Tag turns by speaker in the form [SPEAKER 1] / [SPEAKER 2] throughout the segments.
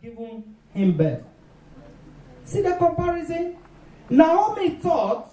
[SPEAKER 1] given him birth. See the comparison? Naomi thought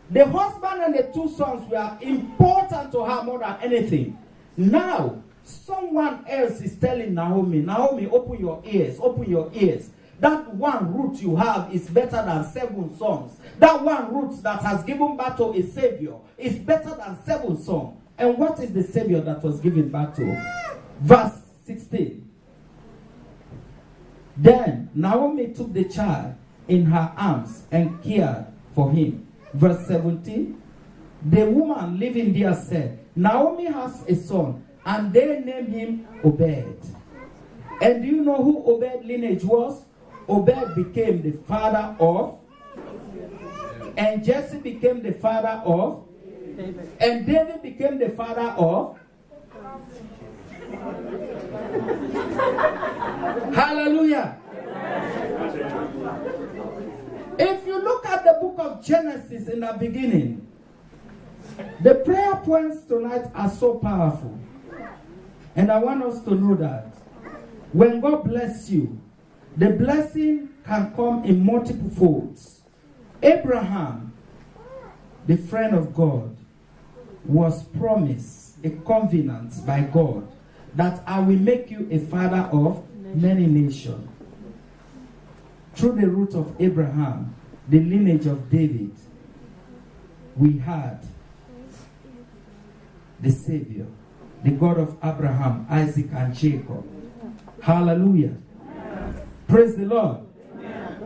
[SPEAKER 1] the husband and the two sons were important to her more than anything. Now, someone else is telling Naomi, open your ears, open your ears. That one root you have is better than 7 sons. That one root that has given birth to a savior is better than 7 sons. And what is the savior that was given birth to? Verse 16. Then Naomi took the child in her arms and cared for him. Verse 17. The woman living there said, Naomi has a son, and they named him Obed. And do you know who Obed lineage was? Obed became the father of, and Jesse became the father of, and David became the father of. Hallelujah. If you look at the book of Genesis in the beginning, the prayer points tonight are so powerful. And I want us to know that when God bless you, the blessing can come in multiple folds. Abraham, the friend of God, was promised a covenant by God that I will make you a father of many nations. Through the root of Abraham, the lineage of David, we had the Savior, the God of Abraham, Isaac, and Jacob. Hallelujah. Praise the Lord.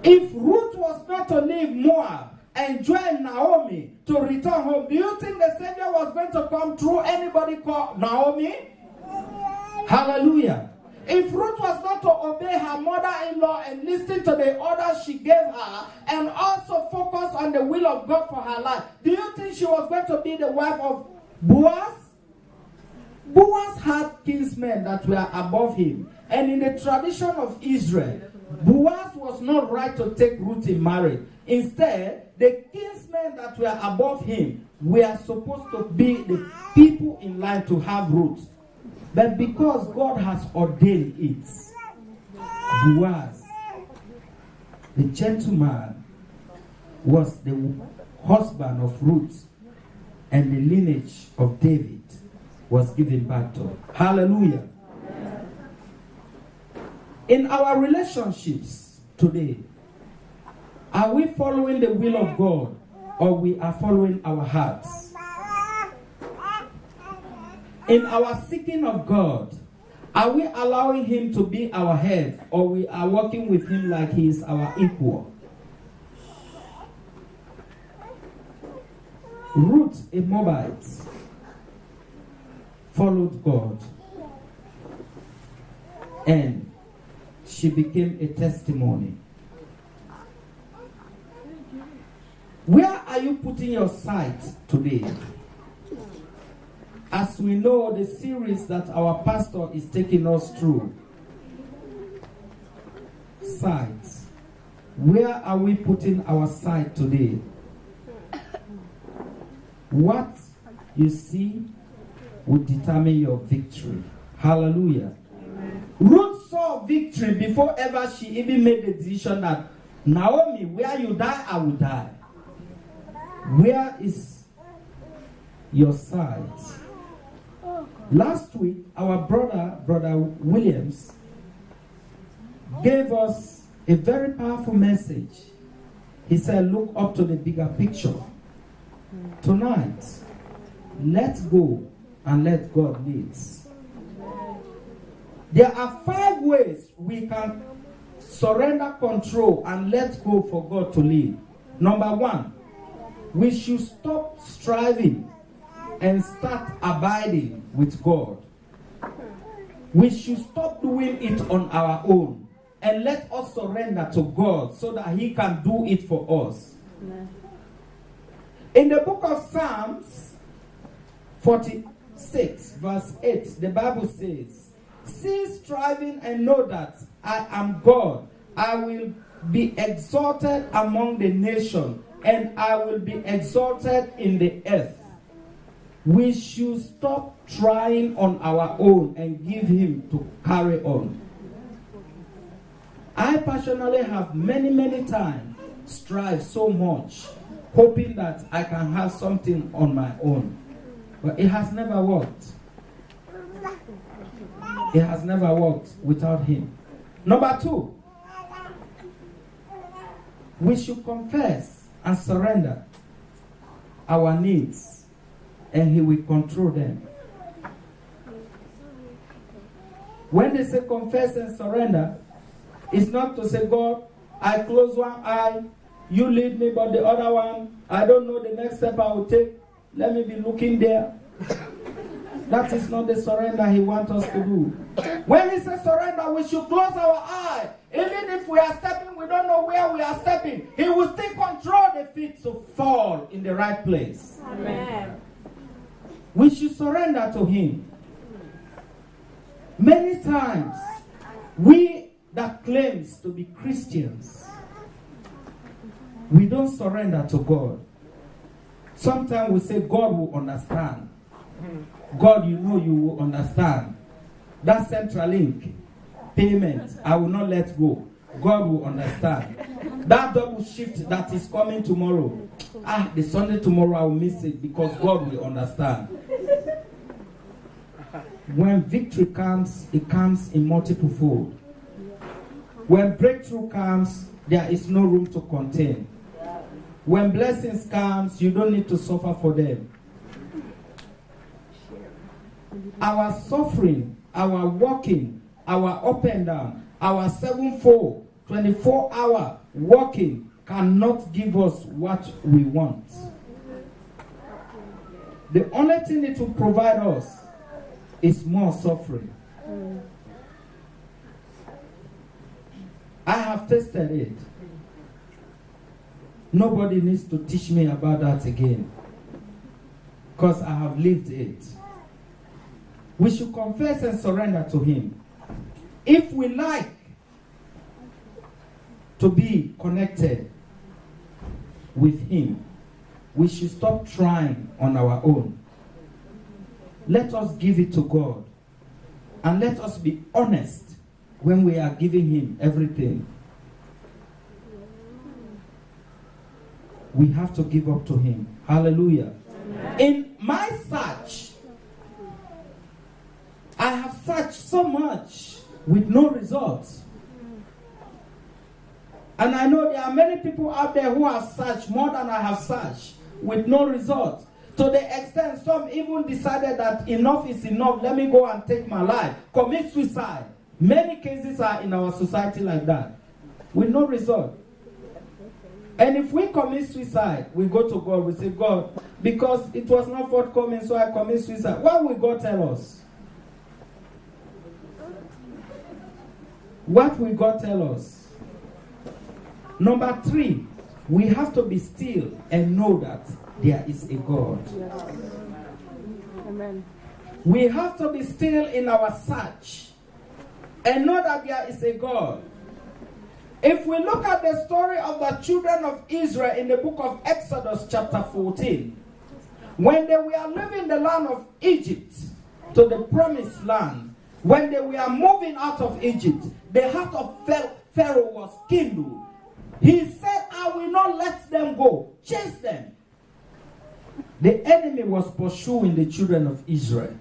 [SPEAKER 1] If Ruth was not to leave Moab and join Naomi to return home, do you think the Savior was going to come through anybody called Naomi? Hallelujah. If Ruth was not to obey her mother-in-law and listen to the orders she gave her and also focus on the will of God for her life, do you think she was going to be the wife of Boaz? Boaz had kinsmen that were above him. And in the tradition of Israel, Boaz was not right to take Ruth in marriage. Instead, the kinsmen that were above him were supposed to be the people in line to have Ruth. But because God has ordained it, Boaz, the gentleman, was the husband of Ruth, and the lineage of David was given back to. Hallelujah. In our relationships today, are we following the will of God or we are following our hearts? In our seeking of God, are we allowing him to be our head or we are working with him like he is our equal? Ruth, a Moabite, followed God, and she became a testimony. Where are you putting your sight today? As we know, the series that our pastor is taking us through, sight. Where are we putting our sight today? What you see will determine your victory. Hallelujah. Ruth saw victory before ever she even made the decision that, Naomi, where you die, I will die. Where is your sight? Last week, our brother Williams, gave us a very powerful message. He said, look up to the bigger picture. Tonight, let's go and let God lead. There are 5 ways we can surrender control and let go for God to lead. Number 1, we should stop striving and start abiding with God. We should stop doing it on our own and let us surrender to God so that he can do it for us. Amen. In the book of Psalms 46 verse 8, the Bible says, cease striving and know that I am God. I will be exalted among the nations, and I will be exalted in the earth. We should stop trying on our own and give him to carry on. I personally have many times strived so much, hoping that I can have something on my own. But it has never worked. It has never worked without him. Number 2, we should confess and surrender our needs, and he will control them. When they say confess and surrender, it's not to say, God, I close one eye, you lead me, but the other one, I don't know the next step I will take. Let me be looking there. That is not the surrender he wants us to do. When he says surrender, we should close our eye. Even if we are stepping, we don't know where we are stepping. He will still control the feet to fall in the right place. Amen. We should surrender to him. Many times, we that claims to be Christians, we don't surrender to God. Sometimes we say God will understand. God, you know you will understand. That Centralink payment, I will not let go. God will understand. That double shift that is coming tomorrow, the Sunday tomorrow I will miss it because God will understand. When victory comes, it comes in multiple fold. When breakthrough comes, there is no room to contain. When blessings comes, you don't need to suffer for them. Our suffering, our walking, our up and down, our 7-4, 24-hour walking cannot give us what we want. The only thing it will provide us is more suffering. I have tasted it. Nobody needs to teach me about that again, because I have lived it. We should confess and surrender to him. If we like to be connected with him, we should stop trying on our own. Let us give it to God. And let us be honest when we are giving him everything. We have to give up to him. Hallelujah. Amen. In my search, I have searched so much with no results. And I know there are many people out there who have searched more than I have searched with no results. To the extent some even decided that enough is enough, let me go and take my life, commit suicide. Many cases are in our society like that, with no result. And if we commit suicide, we go to God, we say, God, because it was not forthcoming, so I commit suicide. What will God tell us? What will God tell us? Number 3, we have to be still and know that there is a God. Yes. Amen. We have to be still in our search and know that there is a God. If we look at the story of the children of Israel in the book of Exodus chapter 14, when they were leaving the land of Egypt to the promised land, when they were moving out of Egypt, the heart of Pharaoh was kindled. He said, I will not let them go. Chase them. The enemy was pursuing the children of Israel.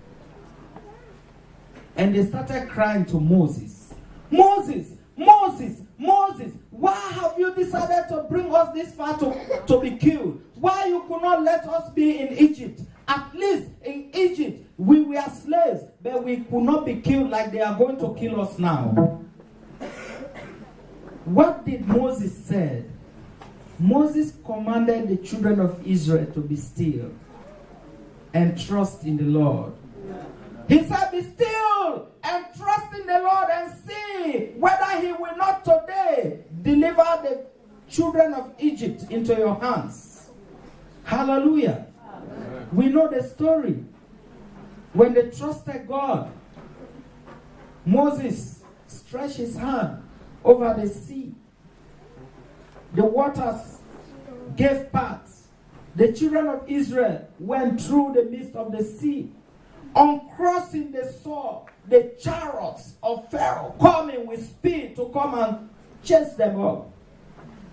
[SPEAKER 1] And they started crying to Moses. Moses, Moses, Moses, why have you decided to bring us this far to be killed? Why you could not let us be in Egypt? At least in Egypt, we were slaves, but we could not be killed like they are going to kill us now. What did Moses say? Moses commanded the children of Israel to be still and trust in the Lord. He said, be still and trust in the Lord and see whether he will not today deliver the children of Egypt into your hands. Hallelujah. Amen. We know the story. When they trusted God, Moses stretched his hand over the sea. The waters gave paths. The children of Israel went through the midst of the sea. On crossing, they saw the chariots of Pharaoh coming with speed to come and chased them up.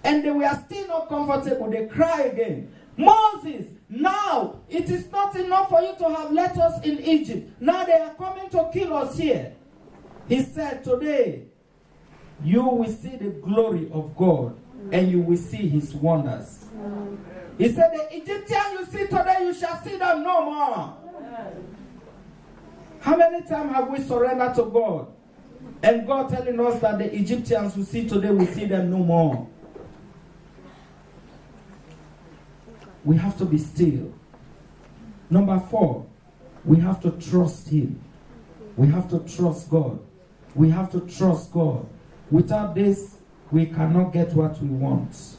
[SPEAKER 1] And they were still not comfortable. They cry again. Moses, now it is not enough for you to have let us in Egypt. Now they are coming to kill us here. He said, today you will see the glory of God and you will see his wonders. He said, the Egyptian you see today, you shall see them no more. How many times have we surrendered to God? And God telling us that the Egyptians we see today, we see them no more. We have to be still. Number 4, we have to trust him. We have to trust God. We have to trust God. Without this, we cannot get what we want.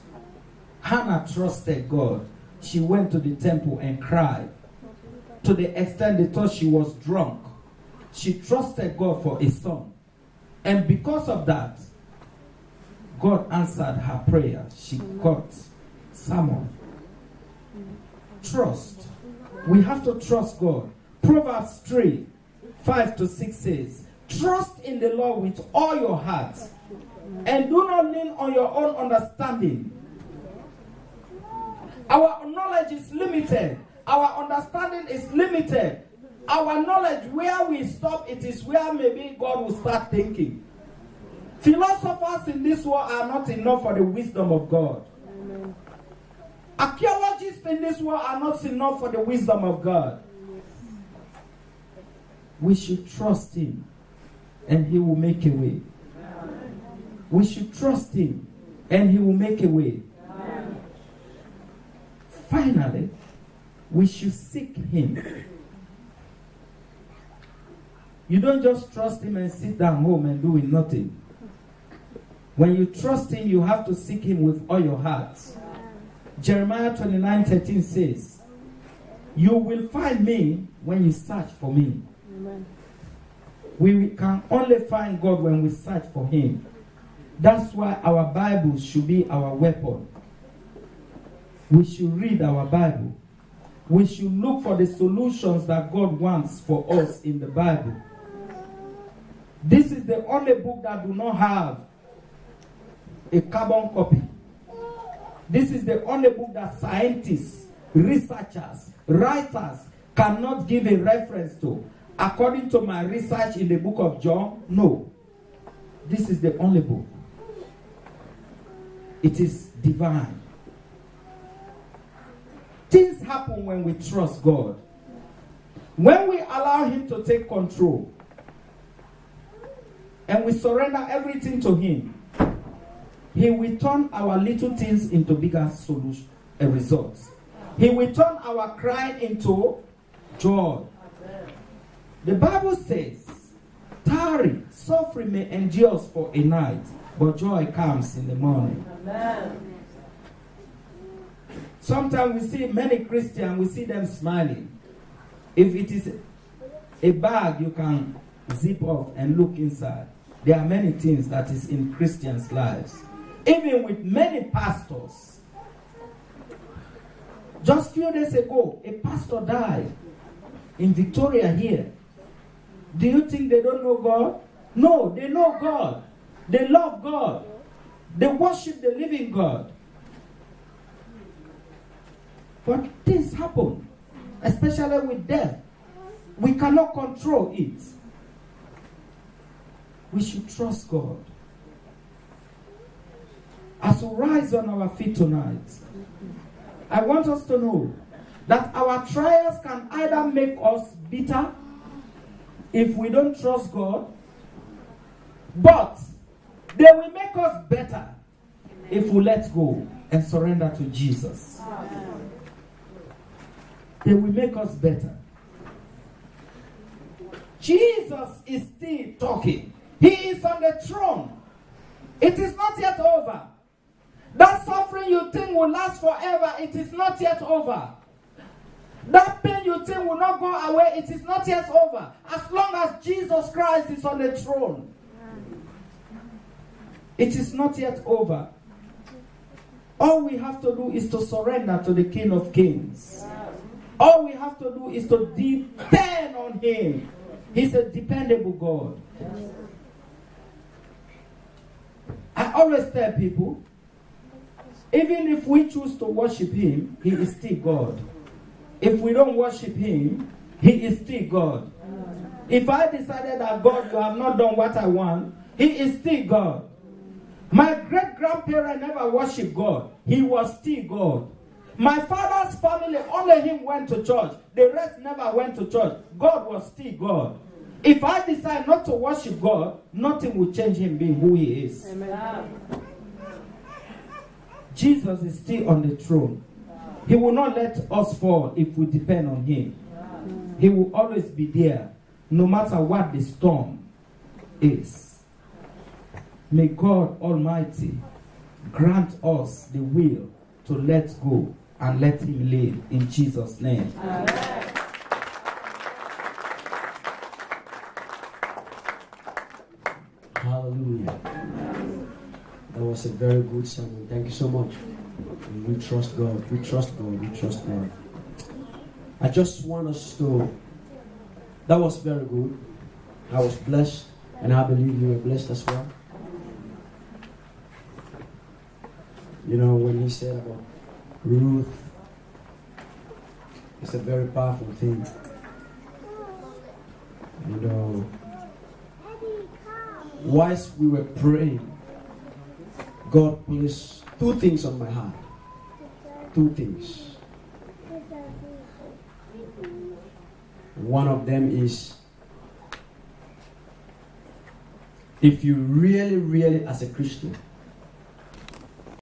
[SPEAKER 1] Hannah trusted God. She went to the temple and cried. To the extent they thought she was drunk. She trusted God for a son. And because of that, God answered her prayer. She got Samuel. Trust. We have to trust God. Proverbs 3, 5-6 says, trust in the Lord with all your heart and do not lean on your own understanding. Our knowledge is limited. Our understanding is limited. Our knowledge, where we stop, it is where maybe God will start thinking. Philosophers in this world are not enough for the wisdom of God. Amen. Archaeologists in this world are not enough for the wisdom of God. We should trust him and he will make a way. We should trust him and he will make a way. Finally, we should seek him. You don't just trust him and sit down home and do nothing. When you trust him, you have to seek him with all your heart. Jeremiah 29:13 says, you will find me when you search for me. Amen. We can only find God when we search for him. That's why our Bible should be our weapon. We should read our Bible. We should look for the solutions that God wants for us in the Bible. This is the only book that do not have a carbon copy. This is the only book that scientists, researchers, writers cannot give a reference to. According to my research in the book of John, no. This is the only book. It is divine. Things happen when we trust God. When we allow him to take control and we surrender everything to him, he will turn our little things into bigger solutions and results. He will turn our crying into joy. The Bible says, tarry, suffering may endure us for a night, but joy comes in the morning. Amen. Sometimes we see many Christians, we see them smiling. If it is a bag you can zip off and look inside, there are many things that is in Christians' lives. Even with many pastors. Just a few days ago, a pastor died in Victoria here. Do you think they don't know God? No, they know God. They love God. They worship the living God. But things happen, especially with death. We cannot control it. We should trust God. As we rise on our feet tonight, I want us to know that our trials can either make us bitter if we don't trust God, but they will make us better if we let go and surrender to Jesus. They will make us better. Jesus is still talking. He is on the throne. It is not yet over. That suffering you think will last forever, it is not yet over. That pain you think will not go away, it is not yet over. As long as Jesus Christ is on the throne, it is not yet over. All we have to do is to surrender to the King of Kings. All we have to do is to depend on him. He's a dependable God. I always tell people, even if we choose to worship him, he is still God. If we don't worship him, he is still God. If I decided that God, you have not done what I want, he is still God. My great-grandparent never worshipped God. He was still God. My father's family, only him went to church. The rest never went to church. God was still God. If I decide not to worship God, nothing will change him being who he is. Amen. Jesus is still on the throne. He will not let us fall if we depend on him. He will always be there, no matter what the storm is. May God Almighty grant us the will to let go and let him live in Jesus' name. Amen.
[SPEAKER 2] Hallelujah. That was a very good sermon. Thank you so much. We trust God. We trust God. We trust God. I just want us to... That was very good. I was blessed, and I believe you were blessed as well. You know, when he said about Ruth, it's a very powerful thing. And whilst we were praying, God placed two things on my heart. Two things. One of them is, if you really, really, as a Christian,